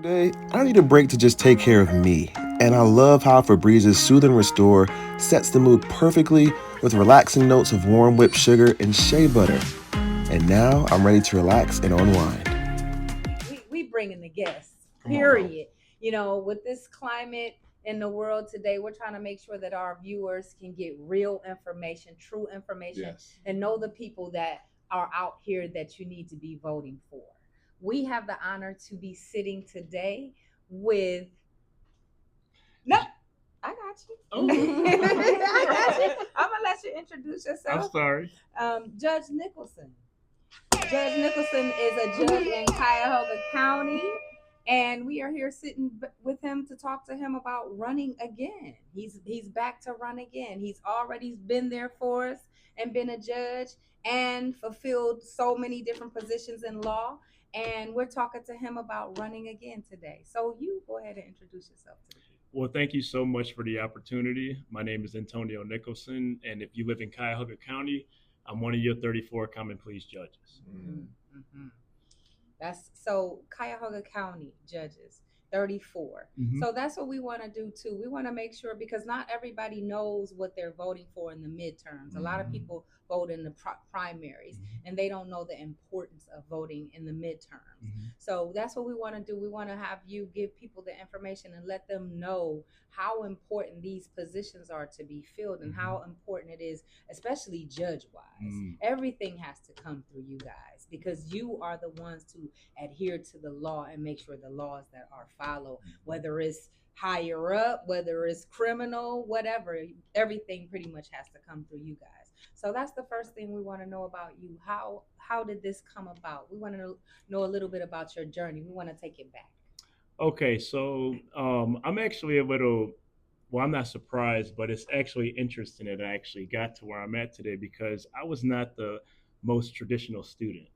Day, I need a break to just take care of me. And I love how Febrez's Soothe and Restore sets the mood perfectly with relaxing notes of warm whipped sugar and shea butter. And now I'm ready to relax and unwind. We bringing the guests. Period. With this climate in the world today, we're trying to make sure that our viewers can get real information, true information, Yes. and know the people that are out here that you need to be voting for. We have the honor to be sitting today with no. I got you. Oh. I got you. I'm gonna let you introduce I'm yourself. sorry. Judge Nicholson. Judge Nicholson is a judge in Cuyahoga County, and we are here sitting with him to talk to him about running again. He's back to run again. He's already been there for us and been a judge and fulfilled so many different positions in law. And we're talking to him about running again today. So you go ahead and introduce yourself to the people. Well, thank you so much for the opportunity. My name is Antonio Nicholson, and if you live in Cuyahoga County, I'm one of your 34 common pleas judges. Mm-hmm. That's so Cuyahoga County judges 34. Mhm. So that's what we want to do too. We want to make sure because not everybody knows what they're voting for in the midterms. A lot of people vote in the primaries and they don't know the importance of voting in the midterms. So that's what we want to do. We want to have you give people the information and let them know how important these positions are to be filled and how important it is, especially judge wise. Everything has to come through you guys because you are the ones to adhere to the law and make sure the laws that are followed, whether it's higher up, whether it's criminal, whatever, everything pretty much has to come through you guys. So that's the first thing we want to know about you. How did this come about? We want to know a little bit about your journey. We want to take it back. Okay, so I'm actually a little, well, I'm not surprised, but it's actually interesting that I actually got to where I'm at today because I was not the most traditional student.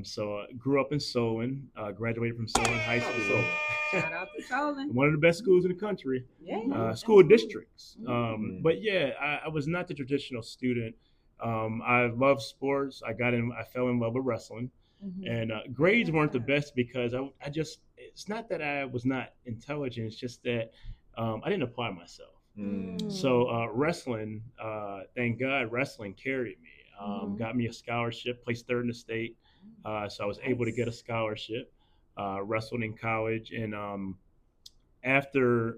So I grew up in Solon, graduated from Solon High School. Shout out to Solon. One of the best schools in the country, Yeah. school districts. But yeah, I was not the traditional student. I love sports. I fell in love with wrestling. And grades weren't the best because I just, it's not that I was not intelligent, it's just that I didn't apply myself. So wrestling, thank God, wrestling carried me. Got me a scholarship, placed third in the state. So I was able to get a scholarship. Wrestled in college, and after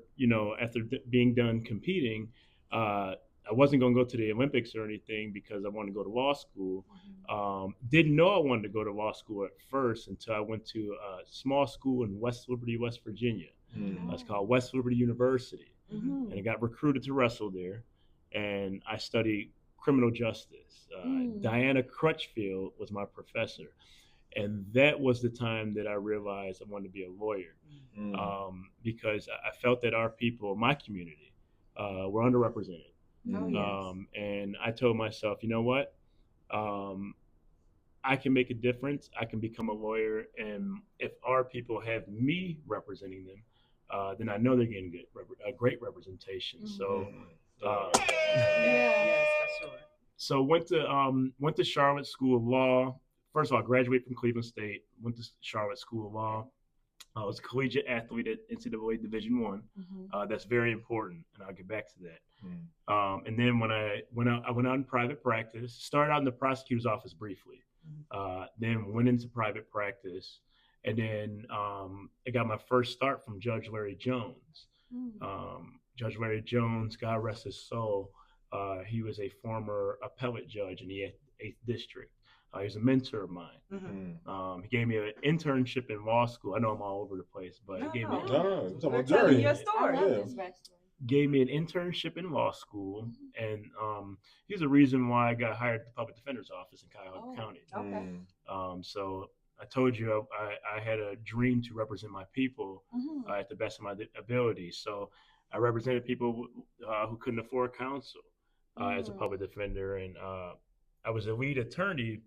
being done competing, I wasn't going to go to the Olympics or anything because I wanted to go to law school. Didn't know I wanted to go to law school at first until I went to a small school in West Liberty, West Virginia. It's called West Liberty University, and I got recruited to wrestle there. And I studied criminal justice. Diana Crutchfield was my professor, and that was the time that I realized I wanted to be a lawyer because I felt that our people, my community, were underrepresented. Oh, yes. And I told myself, you know what? I can make a difference. I can become a lawyer, and if our people have me representing them, then I know they're getting a great representation. So, Yes, for sure. so went to Charlotte School of Law. First of all, graduated from Cleveland State. Went to Charlotte School of Law. I was a collegiate athlete at NCAA Division One. That's very important, and I'll get back to that. And then when I went out in private practice. Started out in the prosecutor's office briefly. Then went into private practice, and then I got my first start from Judge Larry Jones. Judge Larry Jones, God rest his soul, he was a former appellate judge in the 8th District. He was a mentor of mine. He gave me an internship in law school. I know I'm all over the place, but he gave me You're telling your story. gave me an internship in law school, and he's the reason why I got hired at the public defender's office in Cuyahoga County. Okay. So I told you I had a dream to represent my people at the best of my ability. So I represented people who couldn't afford counsel as a public defender, and I was a lead attorney.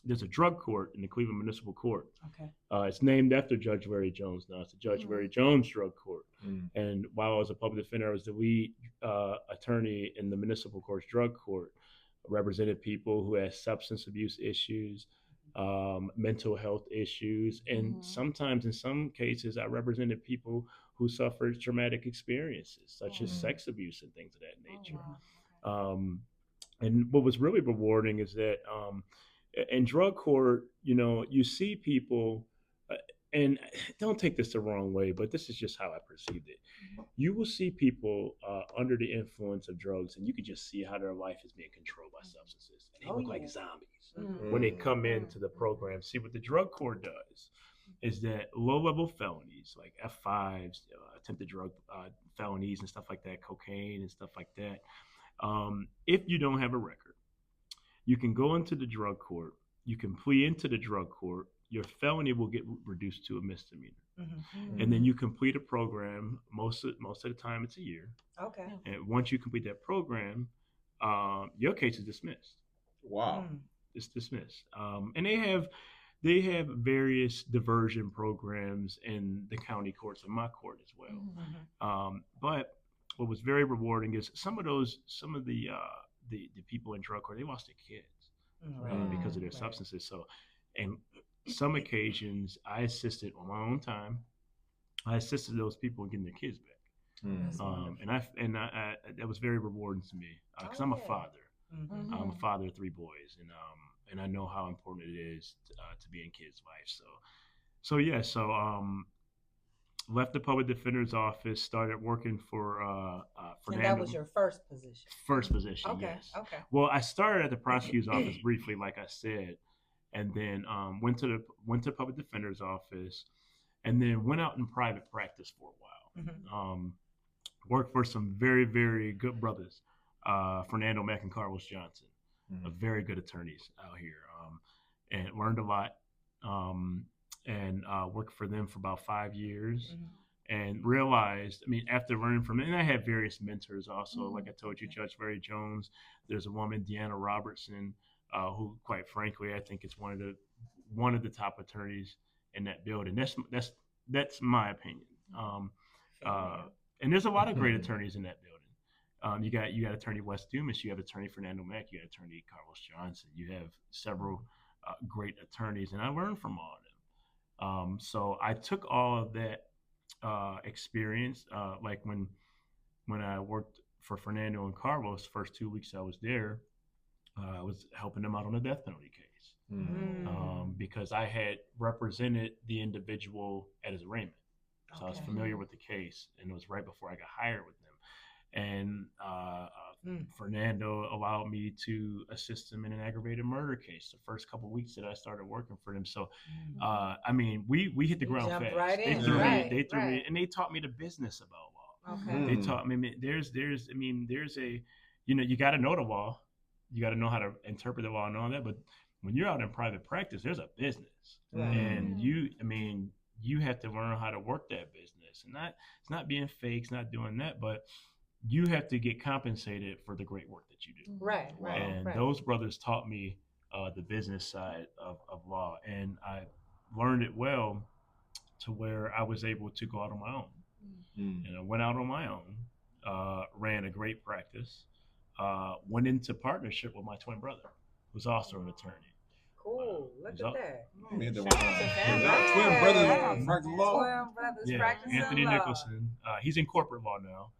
There's a drug court in the Cleveland Municipal Court. Okay. It's named after Judge Larry Jones now. It's the Judge Larry Jones Drug Court. And while I was a public defender, I was the lead attorney in the Municipal Court's drug court. I represented people who had substance abuse issues, mental health issues, and sometimes in some cases I represented people who suffered traumatic experiences such as sex abuse and things of that nature. Um, and what was really rewarding is that in drug court, you see people, uh, and don't take this the wrong way, but this is just how I perceived it. You will see people under the influence of drugs, and you can just see how their life is being controlled by substances, and they look like zombies when they come into the program. See, what the drug court does is that low-level felonies like F5s, attempted drug felonies and stuff like that, cocaine and stuff like that. If you don't have a record, you can go into the drug court, you can plea into the drug court, your felony will get reduced to a misdemeanor. And then you complete a program. Most of the time, it's a year. Okay. And once you complete that program, your case is dismissed. Wow. It's dismissed. And they have various diversion programs in the county courts and my court as well. But what was very rewarding is some of the people in drug court, they lost their kids because of their substances. So, and some occasions I assisted on my own time. I assisted those people in getting their kids back. And I that was very rewarding to me because I'm a father. I'm a father of 3 boys, and I know how important it is to be in kids' lives. So left the public defender's office, started working for Fernando. And that was your first position. First position, Okay. yes. Okay. Well, I started at the prosecutor's office briefly, like I said, and then went to public defender's office, and then went out in private practice for a while. Worked for some very, very good brothers, Fernando Mack and Carlos Johnson, very good attorneys out here, and learned a lot. And worked for them for about 5 years, and realized, after learning from it, and I had various mentors also, like I told you, Judge Mary Jones. There's a woman, Deanna Robertson, who, quite frankly, I think is one of the top attorneys in that building. That's my opinion. And there's a lot of great attorneys in that building. You got Attorney Wes Dumas, you have Attorney Fernando Mack, you got Attorney Carlos Johnson. You have several great attorneys, and I learned from all of them. So I took all of that experience, like when I worked for Fernando and Carlos, first 2 weeks I was there, I was helping them out on a death penalty case, because I had represented the individual at his arraignment. So I was familiar with the case, and it was right before I got hired with them. And Fernando allowed me to assist him in an aggravated murder case the first couple of weeks that I started working for them. So, we hit the ground fast. Right they in. threw Right, me, right. and they taught me the business about law. Okay. They taught me, there's a, you got to know the law, you got to know how to interpret the law and all that. But when you're out in private practice, there's a business, and you have to learn how to work that business, and it's not being fake, it's not doing that, but you have to get compensated for the great work that you do. Right. And those brothers taught me the business side of law, and I learned it well to where I was able to go out on my own. And I went out on my own, ran a great practice, went into partnership with my twin brother, who's also an attorney. Cool. Look at that. Twin Right. brothers practicing law. Twin brothers practicing Anthony law. Nicholson. He's in corporate law now.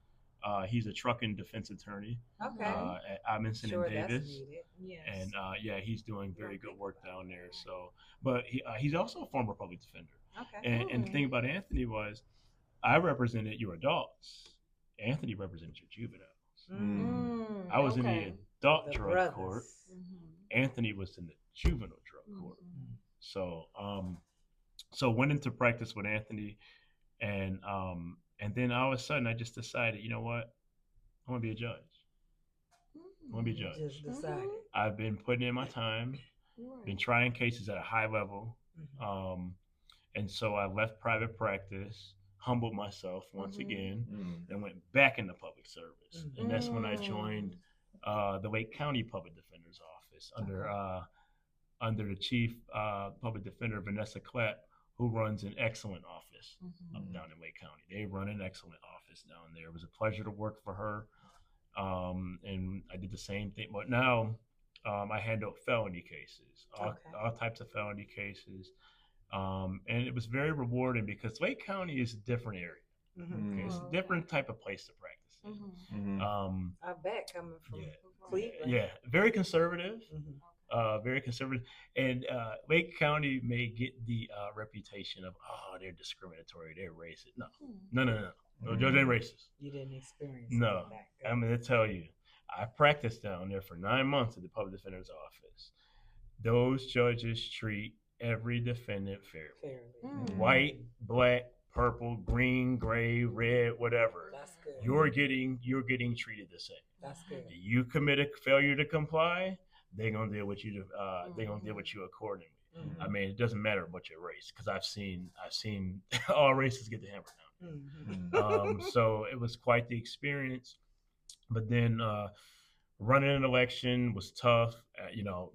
He's a truck and defense attorney Okay. at Amundsen Sure, and that's Davis. needed. Yes. And he's doing very good work down there. So, but he's also a former public defender. Okay. And the thing about Anthony was, I represented your adults. Anthony represented your juveniles. I was in the adult The drug brothers. court. Anthony was in the juvenile drug court. So went into practice with Anthony, and then all of a sudden I just decided, you know what, I want to be a judge. I want to be a judge. Just decided. I've been putting in my time, been trying cases at a high level, and so I left private practice, humbled myself once again, and went back into public service. And that's when I joined the Lake County Public Defender's Office under the Chief Public Defender, Vanessa Clapp, who runs an excellent office down in Lake County. They run an excellent office down there. It was a pleasure to work for her. And I did the same thing. But now I handled felony cases, Okay. all types of felony cases. And it was very rewarding because Lake County is a different area. Mm-hmm. Okay, it's a different type of place to practice in. I bet coming from Yeah. Cleveland. Yeah, very conservative. Mm-hmm. Very conservative, and Lake County may get the reputation of they're discriminatory, they're racist. No, they're racist. You didn't experience No, that. I'm going to tell you, I practiced down there for 9 months at the public defender's office. Those judges treat every defendant fairly. White, black, purple, green, gray, red, whatever. That's good. You're getting treated the same. That's good. You commit a failure to comply, they're gonna deal with you. They're gonna deal with you accordingly. Mm-hmm. I mean, it doesn't matter what your race, because I've seen all races get the hammer down. So it was quite the experience. But then running an election was tough.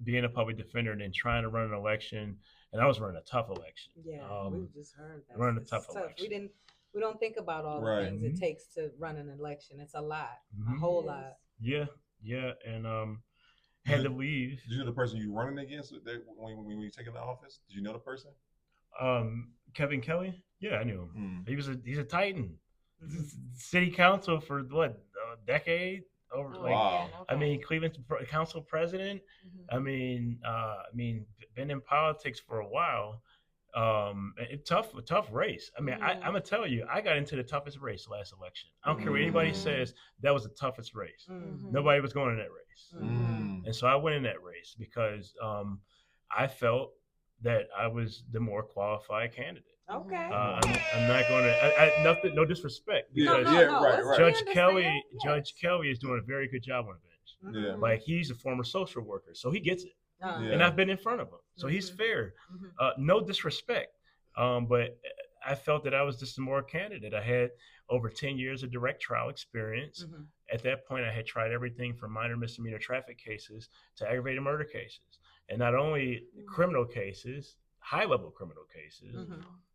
Being a public defender and then trying to run an election, and I was running a tough election. Yeah, we just heard that. Running a tough election. We don't think about all the things it takes to run an election. It's a lot, a whole lot. Yeah, and had to leave. Did you know the person you running against when you taking the office? Did you know the person? Kevin Kelly. Yeah, I knew him. He's a Titan. Mm-hmm. City council for what, a decade? Wow. I mean, Cleveland council president. I mean, been in politics for a while. Tough race. I mean, I'm gonna tell you, I got into the toughest race last election. I don't care what anybody says. That was the toughest race. Nobody was going in that race, and so I went in that race because I felt that I was the more qualified candidate. Okay. I'm not going to. Nothing. No disrespect. Because right. Judge Kelly is doing a very good job on the bench. Yeah. Like, he's a former social worker, so he gets it. Yeah. And I've been in front of him, so he's fair. No disrespect, but I felt that I was just a more candidate. I had over 10 years of direct trial experience. At that point, I had tried everything from minor misdemeanor traffic cases to aggravated murder cases, and not only criminal cases, high-level criminal cases.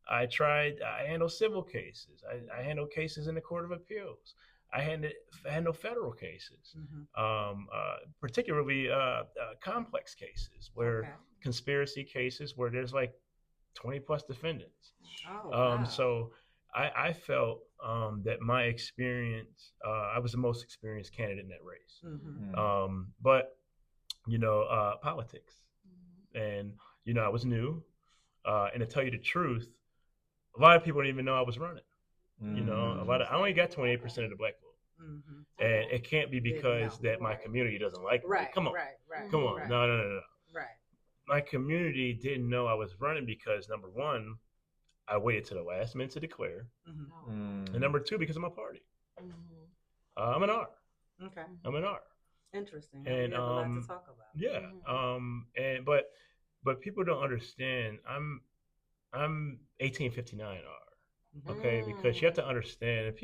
I handled civil cases. I handled cases in the Court of Appeals. I handled federal cases, particularly complex cases, conspiracy cases where there's like 20 plus defendants. So I felt that my experience, I was the most experienced candidate in that race. But, politics. And, I was new. And to tell you the truth, a lot of people didn't even know I was running. I only got 28% of the black vote, and it can't be because that my community doesn't like me. Right. Come on, Right. come on, right. no. Right. My community didn't know I was running because, number one, I waited to the last minute to declare, and number two, because of my party. I'm an R. Okay. I'm an R. Interesting. And we have a lot to talk about. Yeah. But people don't understand. I'm 1859 R. Okay, because you have to understand, and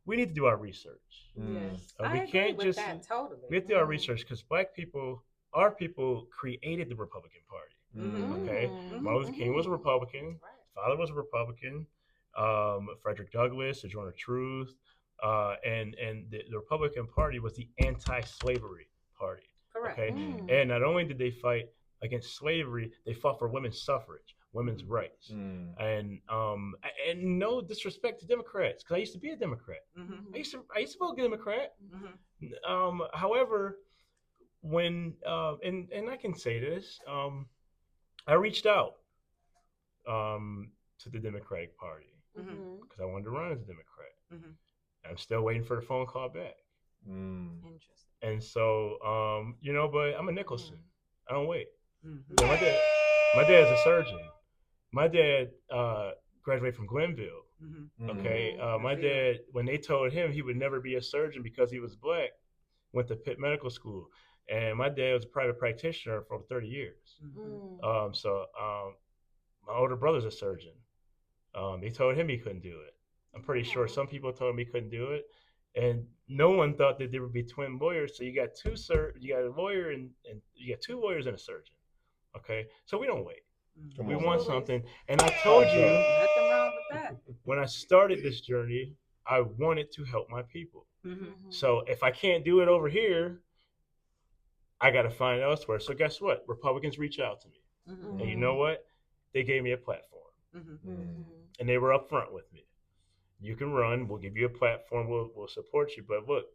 we need to do our research. Yes, we can't just totally. We have to do our research because black people, our people, created the Republican Party. Okay, Martin Luther King was a Republican. His father was a Republican. Frederick Douglass, Sojourner Truth, and the Republican Party was the anti-slavery party. Correct. Okay, and not only did they fight against slavery, they fought for women's suffrage, women's rights, and no disrespect to Democrats, because I used to be a Democrat. I used to vote Democrat. However, when and I can say this, I reached out to the Democratic Party because I wanted to run as a Democrat. I'm still waiting for the phone call back. Interesting. And so, but I'm a Nicholson. I don't wait. So my dad's a surgeon. My dad graduated from Glenville. Okay, my dad, when they told him he would never be a surgeon because he was black, went to Pitt Medical School, and my dad was a private practitioner for 30 years. So my older brother's a surgeon. They told him he couldn't do it. I'm pretty sure some people told him he couldn't do it, and no one thought that there would be twin lawyers. So you got you got a lawyer and you got two lawyers and a surgeon. Okay, so we don't wait. We want something. And I told you, nothing wrong with that. When I started this journey, I wanted to help my people. So if I can't do it over here, I got to find elsewhere. So guess what? Republicans reach out to me. Mm-hmm. And you know what? They gave me a platform. Mm-hmm. And they were upfront with me. You can run. We'll give you a platform. We'll support you. But look,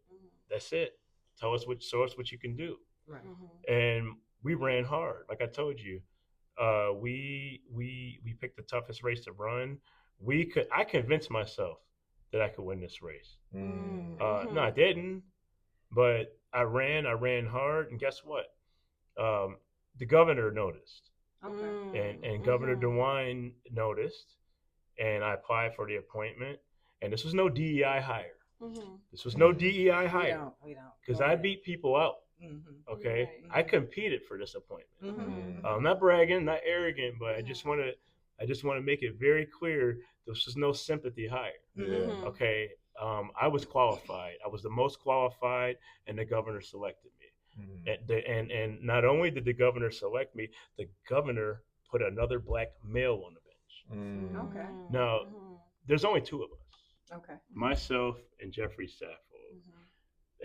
that's it. Show us what you can do. Right. And we ran hard. Like I told you, we picked the toughest race to run. I convinced myself that I could win this race. No, I didn't. But I ran hard, and guess what? The governor noticed, and Governor DeWine noticed, and I applied for the appointment. And this was no DEI hire. This was no DEI hire. We don't. Because I beat people out. Okay, Right. I competed for this appointment. Mm-hmm. I'm not bragging, not arrogant, but I just want to make it very clear this was no sympathy hire. Okay, I was qualified. I was the most qualified, and the governor selected me. And not only did the governor select me, the governor put another black male on the bench. Okay. Now, there's only two of us. Okay. Myself and Jeffrey Saffold.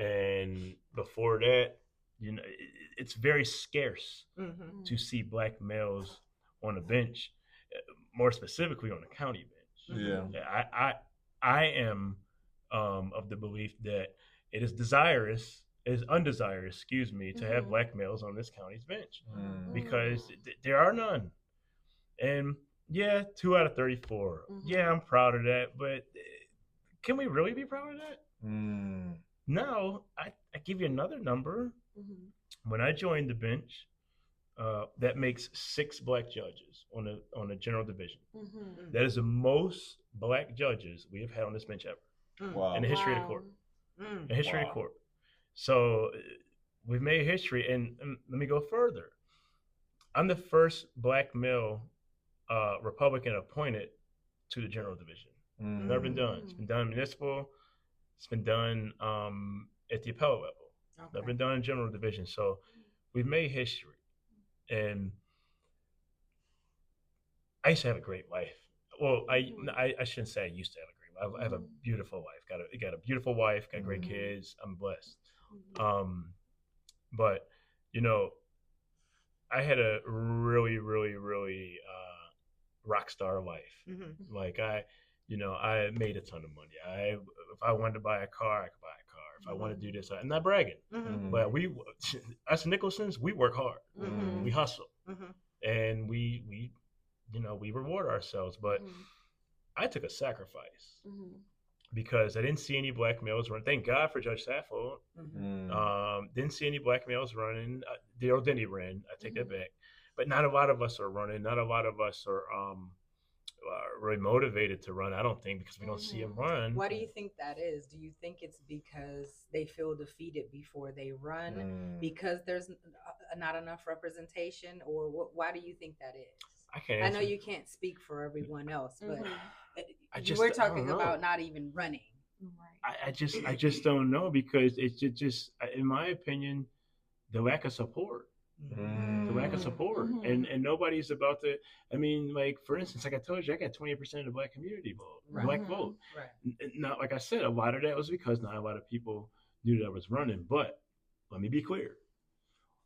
And before that, it's very scarce to see black males on a bench, more specifically on a county bench. Yeah. I am of the belief that it is undesirous, to have black males on this county's bench because there are none. And yeah, 2 out of 34. Yeah, I'm proud of that, but can we really be proud of that? Now, I give you another number. When I joined the bench, that makes 6 black judges on a general division. That is the most black judges we have had on this bench ever Wow. in the history of the court. In the history of the court. So we've made history, and let me go further. I'm the first black male Republican appointed to the general division. It's never been done. It's been done municipal. It's been done at the appellate level. Never been done in general division. So we've made history. And I used to have a great life. Well, I shouldn't say I used to have a great life. I have a beautiful life. Got a beautiful wife. Got great kids. I'm blessed. But I had a really, really, really rock star life. Like I made a ton of money. If I wanted to buy a car, I could buy a car. If I wanted to do this, I'm not bragging, but us Nicholsons, we work hard. We hustle, and we reward ourselves. But I took a sacrifice because I didn't see any black males run. Thank God for Judge Saffold. Didn't see any black males running. Daryl Denny ran. I take that back. But not a lot of us are running. Not a lot of us are really motivated to run. I don't think, because we don't see them run. Why do you think that is? Do you think it's because they feel defeated before they run, because there's not enough representation, or why do you think that is? I know you can't speak for everyone else, but we're talking about not even running. I just don't know, because it's just in my opinion, the lack of support. The lack of support, and nobody's about to. I mean, like, for instance, like I told you, I got 20% of the black community vote, black vote. Not, like I said, a lot of that was because not a lot of people knew that I was running. But let me be clear: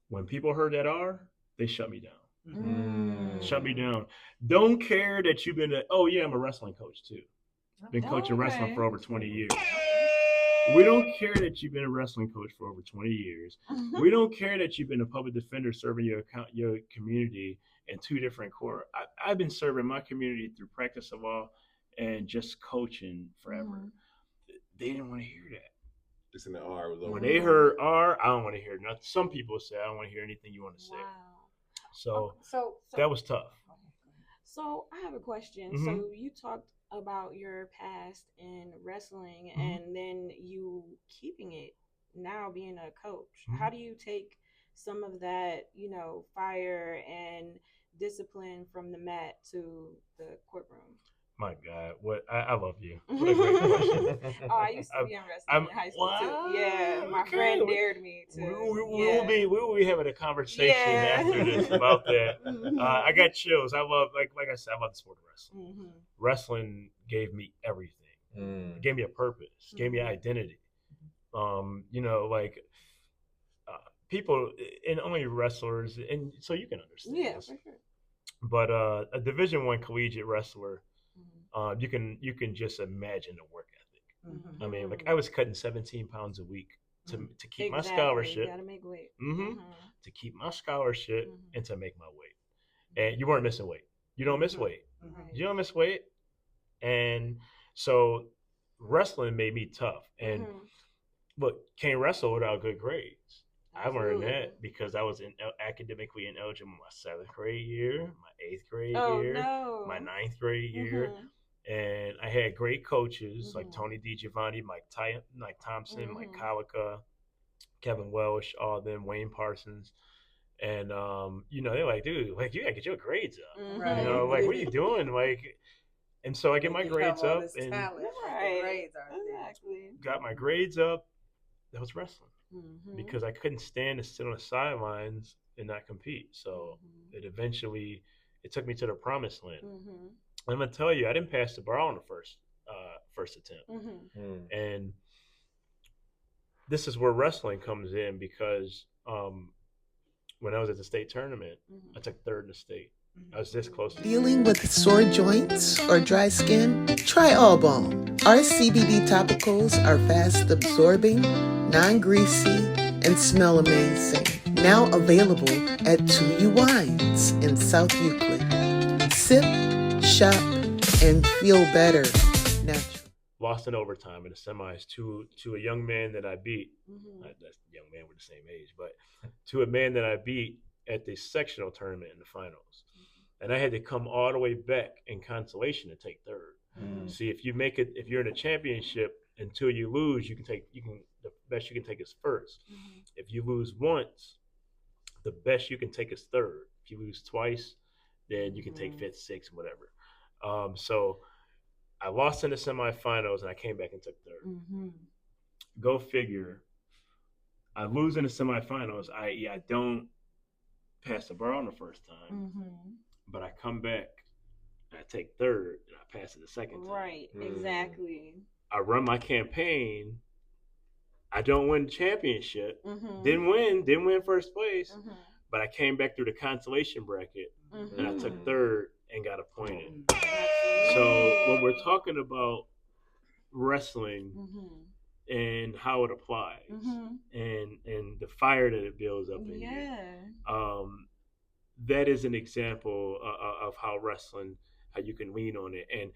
when people heard that they shut me down. Shut me down. Don't care that you've been. I'm a wrestling coach too. Been coaching wrestling for over 20 years. We don't care that you've been a wrestling coach for over 20 years. We don't care that you've been a public defender serving your community in 2 different courts. I've been serving my community through practice of law and just coaching forever. They didn't want to hear that. It's in the R. When they heard R, I don't want to hear nothing. Some people say, I don't want to hear anything you want to say. So that was tough. So I have a question. So you talked about your past in wrestling and then you keeping it now being a coach. How do you take some of that, fire and discipline from the mat to the courtroom? My God, I love you. What a great question. I used to be in wrestling in high school too. Yeah, my friend dared me to. We will be having a conversation after this about that. I got chills. I love, like I said, I love the sport of wrestling. Wrestling gave me everything. It gave me a purpose. Gave me identity. people and only wrestlers, and so you can understand Yeah, this. for sure. But a Division I collegiate wrestler, Mm-hmm. you can just imagine the work ethic. Mhm. I mean, like I was cutting 17 pounds a week to keep my Exactly. You scholarship, gotta make weight. hmm to keep my scholarship, and to make my weight. And you weren't missing weight. You don't miss weight. Right. You don't miss weight, and so wrestling made me tough. And look, can't wrestle without good grades. I learned Absolutely. that because I was academically ineligible my seventh grade year, my eighth grade Oh year, no. my ninth grade year, and I had great coaches like Tony DiGiovanni, Mike Thompson, Mike Calica, Kevin Welsh, all of them, Wayne Parsons, and they're like, dude, like you gotta get your grades up. Right. Like what are you doing, like? And so I get my You grades have all up this and talent. The Right. grades aren't there. Exactly. got my grades up. That was wrestling. Because I couldn't stand to sit on the sidelines and not compete. So it took me to the promised land. I'm gonna tell you, I didn't pass the bar on the first attempt, and this is where wrestling comes in because when I was at the state tournament, I took third in the state. I was this close. Dealing with sore joints or dry skin? Try All Balm. Our CBD topicals are fast absorbing, non-greasy, and smell amazing. Now available at 2U Wines in South Euclid. Sip, shop, and feel better. Natural. Lost in overtime in the semis to a young man that I beat. That's young man, we're the same age, but to a man that I beat at the sectional tournament in the finals. And I had to come all the way back in consolation to take third. See, if you're in a championship until you lose, the best you can take is first. If you lose once, the best you can take is third. If you lose twice, then you can take fifth, sixth, whatever. So I lost in the semifinals and I came back and took third. Go figure. I lose in the semifinals. I don't pass the bar on the first time, but I come back and I take third and I pass it the second time. Right, exactly. I run my campaign. I don't win the championship. Didn't win first place, but I came back through the consolation bracket and I took third and got appointed. So when we're talking about wrestling and how it applies and the fire that it builds up in you, that is an example of how wrestling, how you can lean on it. And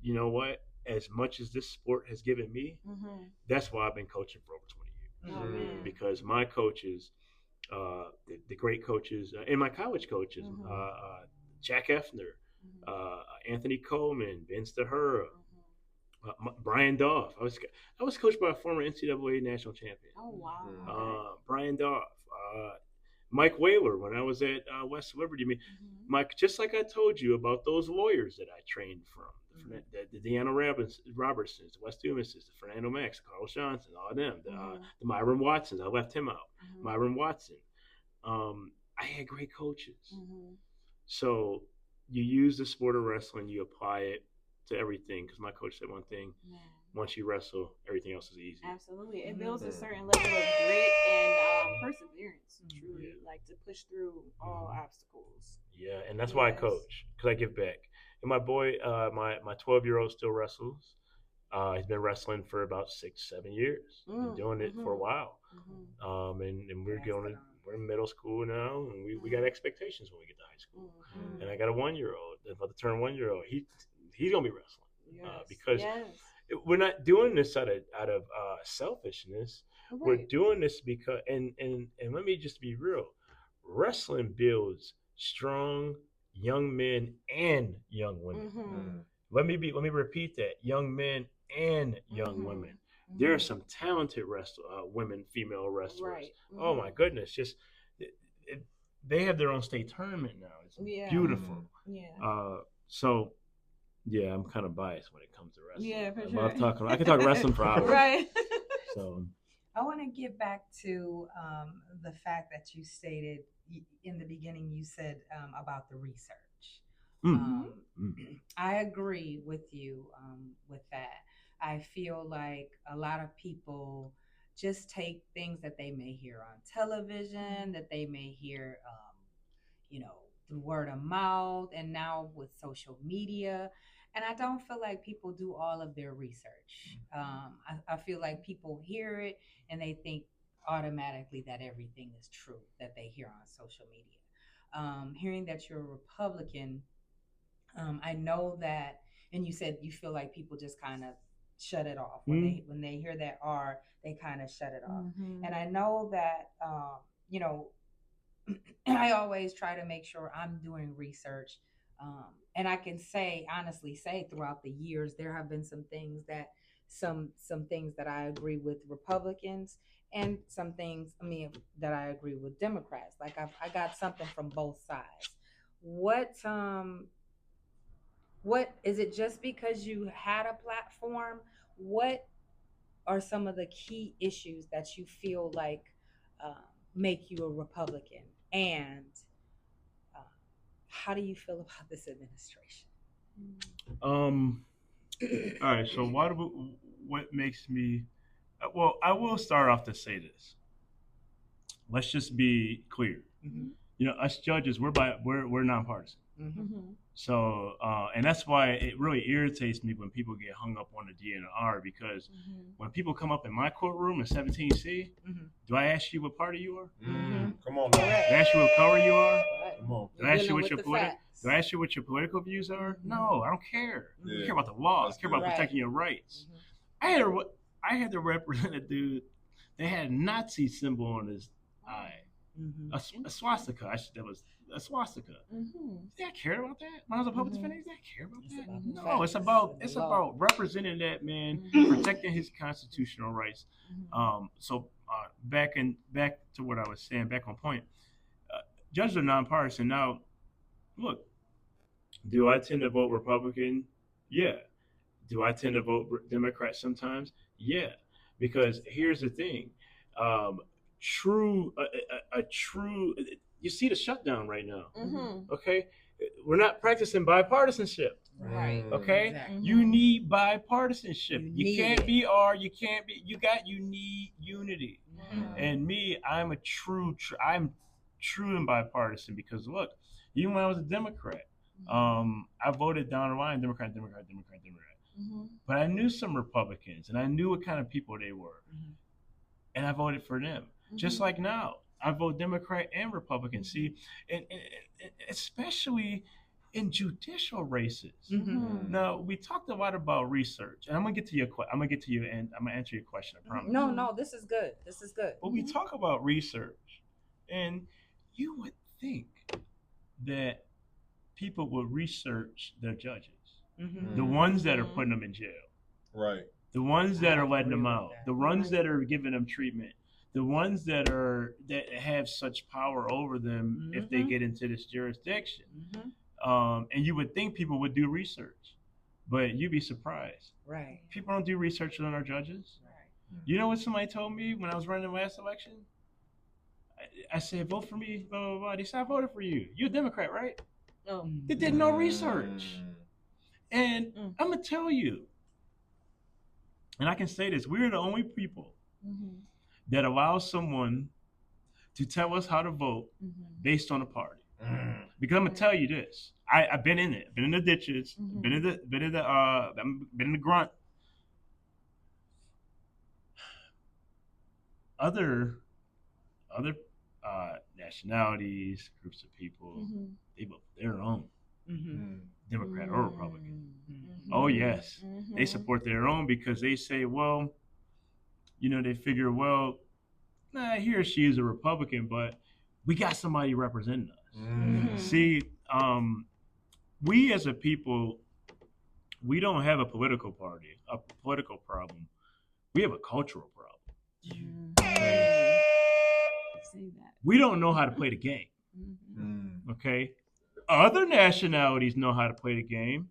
you know what? As much as this sport has given me, that's why I've been coaching for over 20 years. Because my coaches, the great coaches, and my college coaches, Jack Effner, Anthony Coleman, Vince DeHura, Brian Doff. I was coached by a former NCAA national champion. Oh wow! Brian Doff, Mike Whaler when I was at West Liberty. I mean, Mike, just like I told you about those lawyers that I trained from, the Deanna Robertsons, the Wes Dumases, the Fernando Max, Carlos Johnson, all of them, the Myron Watsons. I left him out. Myron Watson. I had great coaches. So you use the sport of wrestling, you apply it to everything. Because my coach said one thing: once you wrestle, everything else is easy. Absolutely, it builds a certain level of grit and perseverance. Truly, like to push through all obstacles. Yeah, and that's why I coach, because I give back. And my boy, my 12-year-old still wrestles. He's been wrestling for about 6-7 years. Been doing it for a while. And we're in middle school now, and we got expectations when we get to high school. And I got a 1-year-old that's about to turn 1-year-old. He's gonna be wrestling because we're not doing this out of selfishness. Right. We're doing this because and let me just be real. Wrestling builds strong young men and young women. Let me repeat that: young men and young women. There are some talented female wrestlers. Right. Oh my goodness! They have their own state tournament now. It's beautiful. So. Yeah, I'm kind of biased when it comes to wrestling. Yeah, for sure. I can talk wrestling for hours. Right. So I want to get back to the fact that you stated in the beginning. You said about the research. I agree with you with that. I feel like a lot of people just take things that they may hear on television, that they may hear, through word of mouth, and now with social media. And I don't feel like people do all of their research. I feel like people hear it and they think automatically that everything is true that they hear on social media. Hearing that you're a Republican, I know that, and you said you feel like people just kind of shut it off when they hear that R, they kind of shut it off. And I know that, I always try to make sure I'm doing research. And I can honestly say, throughout the years, there have been some things that I agree with Republicans, and some things, that I agree with Democrats. Like I got something from both sides. What is it, just because you had a platform? What are some of the key issues that you feel like uh, make you a Republican? And uh, how do you feel about this administration? All right. So what makes me? Well, I will start off to say this. Let's just be clear. Us judges, we're nonpartisan. So, and that's why it really irritates me when people get hung up on the DNR, because when people come up in my courtroom in 17C, do I ask you what party you are? Come on, Do I ask you what color you are? Come on. Do I ask you what do I ask you what your political views are? No, I don't care. I care about the law. I care about protecting your rights. I had to represent a dude that had a Nazi symbol on his eye. A swastika. That was a swastika. Did I care about that? When I was a public defender, did I care about that? No, it's about representing that man, protecting his constitutional rights. Back to what I was saying, back on point. Judges are nonpartisan. Now, look, do I tend to vote Republican? Yeah. Do I tend to vote Democrat sometimes? Yeah. Because here's the thing. True, you see the shutdown right now. Okay, we're not practicing bipartisanship. Right. Okay, Exactly. you need bipartisanship. You can't it. be R. You can't be. You need unity. And me, I'm I'm true and bipartisan, because look, even when I was a Democrat, I voted down the line Democrat. But I knew some Republicans, and I knew what kind of people they were, and I voted for them. Just like now, I vote Democrat and Republican. See, and especially in judicial races. Now, we talked a lot about research, and I'm gonna get to your question. I'm gonna answer your question. I promise. No, this is good. This is good. But we talk about research, and you would think that people would research their judges, the ones that are putting them in jail, Right. the ones that I are letting agree them with out, that. the ones that are giving them treatment, the ones that have such power over them if they get into this jurisdiction. And you would think people would do research, but you'd be surprised. Right. People don't do research on our judges. Right. You know what somebody told me when I was running the last election? I said, vote for me, blah, blah, blah. They said, I voted for you. You're a Democrat, right? They did no research. And I'm going to tell you, and I can say this, we're the only people that allow someone to tell us how to vote based on a party. Because I'm gonna tell you this, I've been in it. I've been in the ditches. Been in the grunt. Other nationalities, groups of people, they vote for their own, Democrat or Republican. Oh yes, they support their own, because they say, well, they figure, well, he or she is a Republican, but we got somebody representing us. See, we as a people, we don't have a political problem. We have a cultural problem. We don't know how to play the game. Okay? Other nationalities know how to play the game.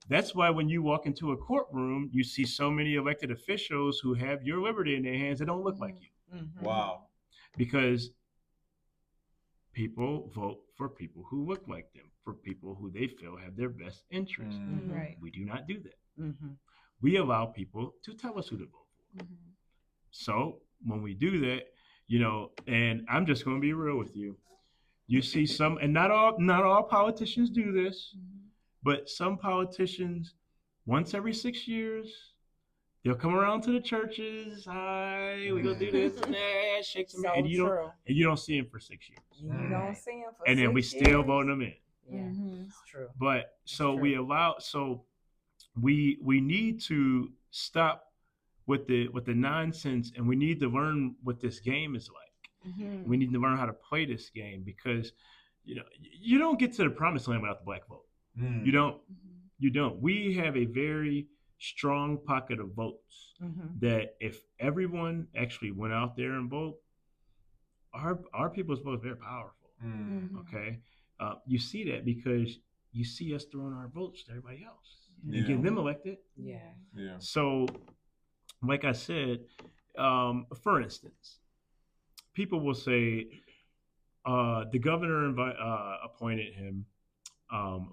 That's why when you walk into a courtroom, you see so many elected officials who have your liberty in their hands that don't look like you. Wow. Because people vote for people who look like them, for people who they feel have their best interest. Right. We do not do that. We allow people to tell us who to vote for. So when we do that, and I'm just going to be real with you. You see some, and not all politicians do this, but some politicians, once every 6 years, they'll come around to the churches. Hi, we gonna do this and that, shake some, So and you don't see them for 6 years, You don't see them for and then 6 we still years. vote them in. Yeah, it's true. But so true. we allow, so we need to stop with the nonsense, and we need to learn what this game is like. We need to learn how to play this game, because you don't get to the promised land without the black vote. You don't. We have a very strong pocket of votes that if everyone actually went out there and vote, our people's vote is very powerful. Okay, you see that because you see us throwing our votes to everybody else and getting them elected. Yeah. So, like I said, for instance, people will say the governor appointed him,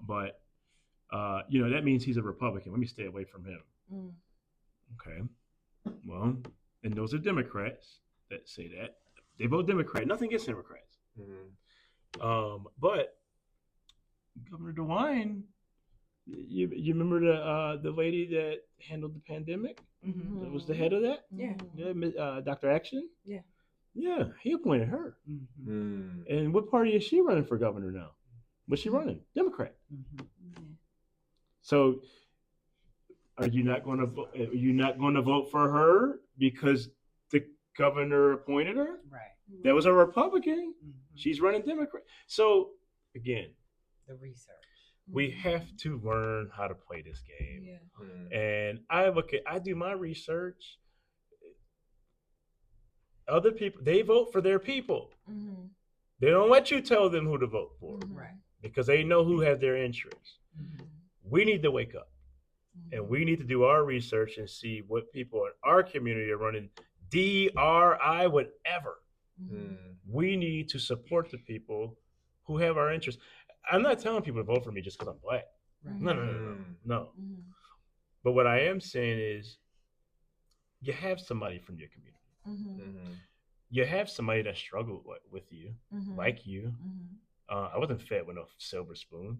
but that means he's a Republican. Let me stay away from him. Okay. Well, and those are Democrats that say that. They vote Democrat. Nothing against Democrats. But Governor DeWine, you remember the lady that handled the pandemic? That was the head of that? Yeah. Dr. Action? Yeah. Yeah, he appointed her. And what party is she running for governor now? What's she running? Democrat. So are you not going to vote for her because the governor appointed her? Right. That was a Republican. She's running Democrat. So again, the research. We have to learn how to play this game. And I do my research. Other people, they vote for their people. They don't let you tell them who to vote for. Right. Because they know who has their interests. We need to wake up. And we need to do our research and see what people in our community are running. DRI, whatever. We need to support the people who have our interests. I'm not telling people to vote for me just because I'm black. Right. No. But what I am saying is, you have somebody from your community. You have somebody that struggled with you, like you. I wasn't fed with no silver spoon.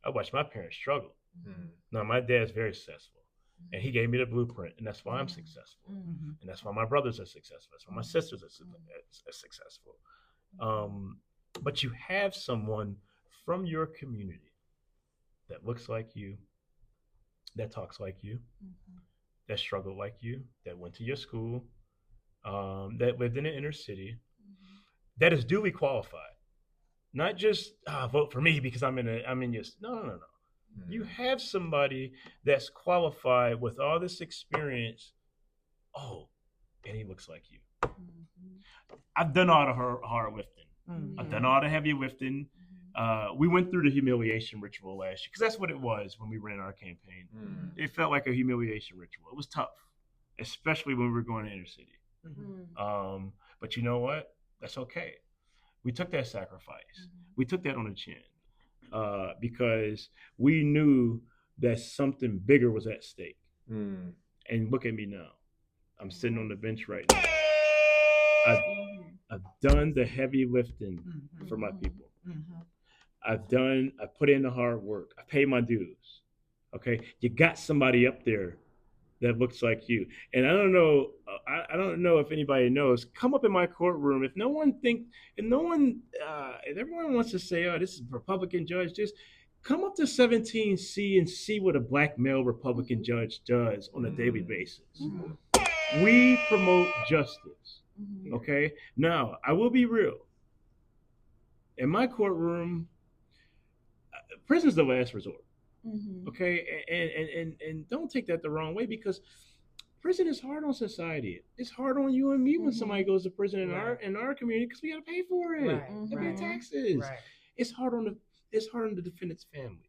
I watched my parents struggle. Now, my dad's very successful, and he gave me the blueprint, and that's why I'm successful. And that's why my brothers are successful. That's why my sisters are successful. But you have someone from your community that looks like you, that talks like you, that struggled like you, that went to your school, that lived in the inner city, that is duly qualified. Not just vote for me because I'm in your. No. You have somebody that's qualified with all this experience. Oh, and he looks like you. I've done all the hard lifting. I've done all the heavy lifting. We went through the humiliation ritual last year because that's what it was when we ran our campaign. It felt like a humiliation ritual. It was tough, especially when we were going to inner city. But you know what? That's okay. We took that sacrifice. We took that on the chin because we knew that something bigger was at stake. And look at me now. I'm sitting on the bench right now. I've done the heavy lifting for my people. I put in the hard work. I pay my dues. Okay. You got somebody up there that looks like you. And I don't know if anybody knows, come up in my courtroom. If everyone wants to say, oh, this is a Republican judge, just come up to 17C and see what a black male Republican judge does on a daily basis. We promote justice. Okay. Now, I will be real. In my courtroom, prison's the last resort. Okay, and don't take that the wrong way, because prison is hard on society. It's hard on you and me when somebody goes to prison in our community, because we got to pay for it. We pay taxes. It's hard on the defendant's family.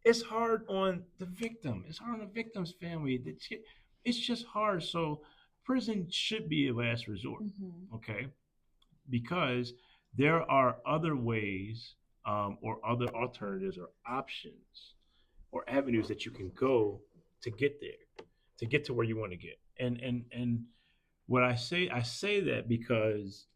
It's hard on the victim. It's hard on the victim's family. It's just hard. So prison should be a last resort. Okay, because there are other ways. Or other alternatives or options or avenues that you can go to get there, to get to where you want to get. And What I say that because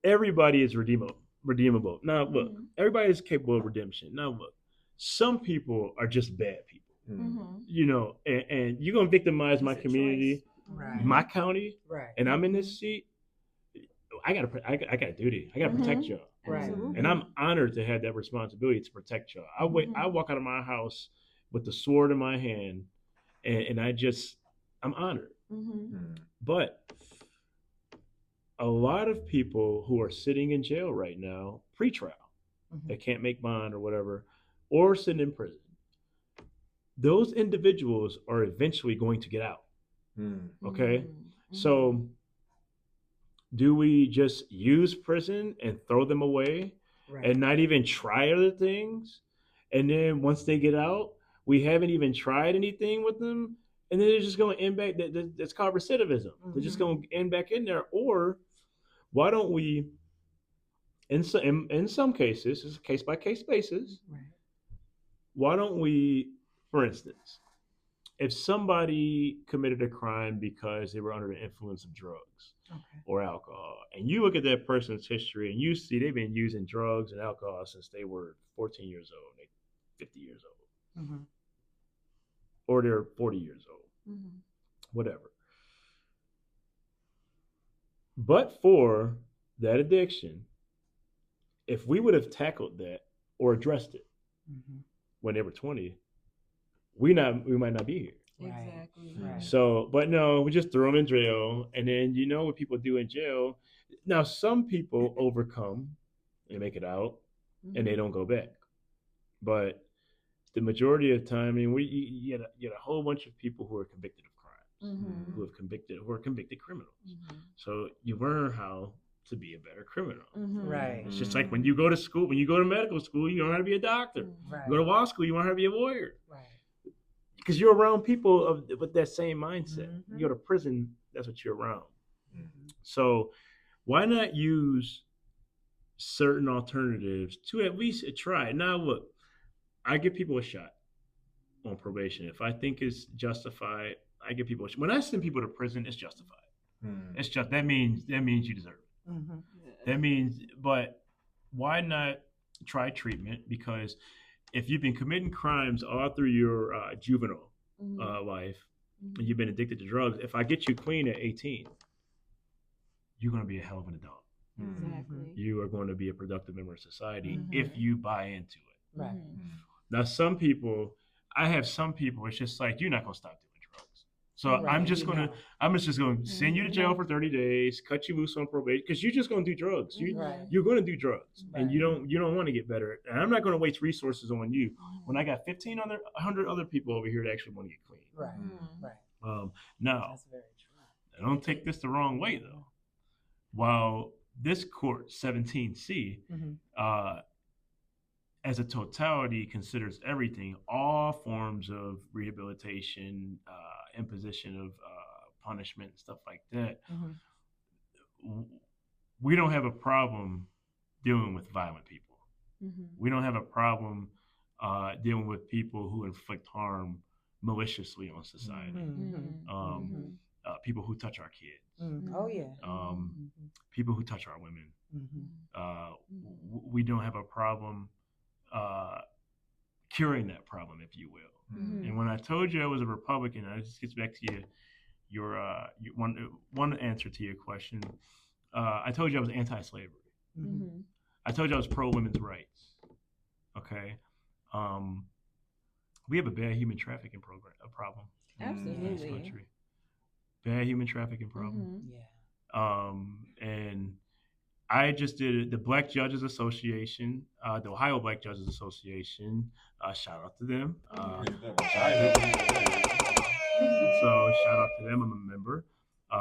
everybody is redeemable. Now look, everybody is capable of redemption. Now look, some people are just bad people. And you're gonna victimize my community, Right. my county, Right. and I'm in this seat. I got a duty. I got to protect y'all. Right. And I'm honored to have that responsibility to protect y'all. I walk out of my house with the sword in my hand, and I'm honored. But a lot of people who are sitting in jail right now, pre-trial, they can't make bond or whatever, or sitting in prison. Those individuals are eventually going to get out. Okay, so do we just use prison and throw them away and not even try other things? And then once they get out, we haven't even tried anything with them, and then they're just going to end back. That's called recidivism. They're just going to end back in there. Or why don't we? In some cases, it's a case by case basis. Why don't we, for instance, if somebody committed a crime because they were under the influence of drugs or alcohol, and you look at that person's history and you see they've been using drugs and alcohol since they were 14 years old, they're 50 years old, or they're 40 years old, whatever. But for that addiction, if we would have tackled that or addressed it when they were 20, we might not be here. Exactly. Right. So, but no, we just throw them in jail, and then you know what people do in jail. Now, some people overcome and make it out, and they don't go back. But the majority of the time, I mean, you had a whole bunch of people who are convicted of crimes, who are convicted criminals. So you learn how to be a better criminal. Right. It's just like when you go to school, when you go to medical school, you learn how to be a doctor. Right. You go to law school, you learn how to be a lawyer. Right. Because you're around people with that same mindset. You go to prison, that's what you're around. So why not use certain alternatives to at least try? Now, look, I give people a shot on probation. If I think it's justified, I give people a shot. When I send people to prison, it's justified. It's just that means you deserve it. That means, but why not try treatment? Because if you've been committing crimes all through your juvenile life, and you've been addicted to drugs, if I get you clean at 18, you're going to be a hell of an adult. Exactly. You are going to be a productive member of society if you buy into it. Right. Now, I have some people, it's just like, you're not going to stop doing drugs. So I'm just going to send you to jail for 30 days, cut you loose on probation, because you're just going to do drugs. You're going to do drugs, and you don't want to get better. And I'm not going to waste resources on you when I got 100 other people over here that actually want to get clean. Right. Now, That's very true. I don't take this the wrong way, though. While this court, 17C, as a totality considers everything, all forms of rehabilitation, imposition of punishment, stuff like that, we don't have a problem dealing with violent people. We don't have a problem dealing with people who inflict harm maliciously on society. People who touch our kids. Oh yeah. People who touch our women. We don't have a problem curing that problem, if you will. And when I told you I was a Republican, this gets back to your one answer to your question. I told you I was anti-slavery. I told you I was pro-women's rights. Okay. We have a bad human trafficking problem Absolutely. in this country. Bad human trafficking problem. Yeah. And I just did the Black Judges Association, the Ohio Black Judges Association. Shout out to them. So shout out to them. I'm a member.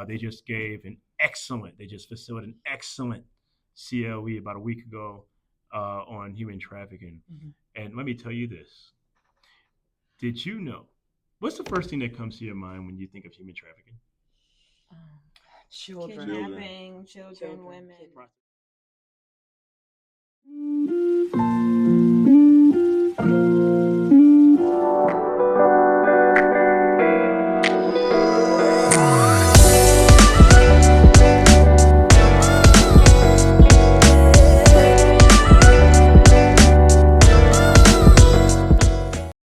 They just facilitated an excellent CLE about a week ago on human trafficking. And let me tell you this. Did you know? What's the first thing that comes to your mind when you think of human trafficking? Children. Kidnapping, children, women.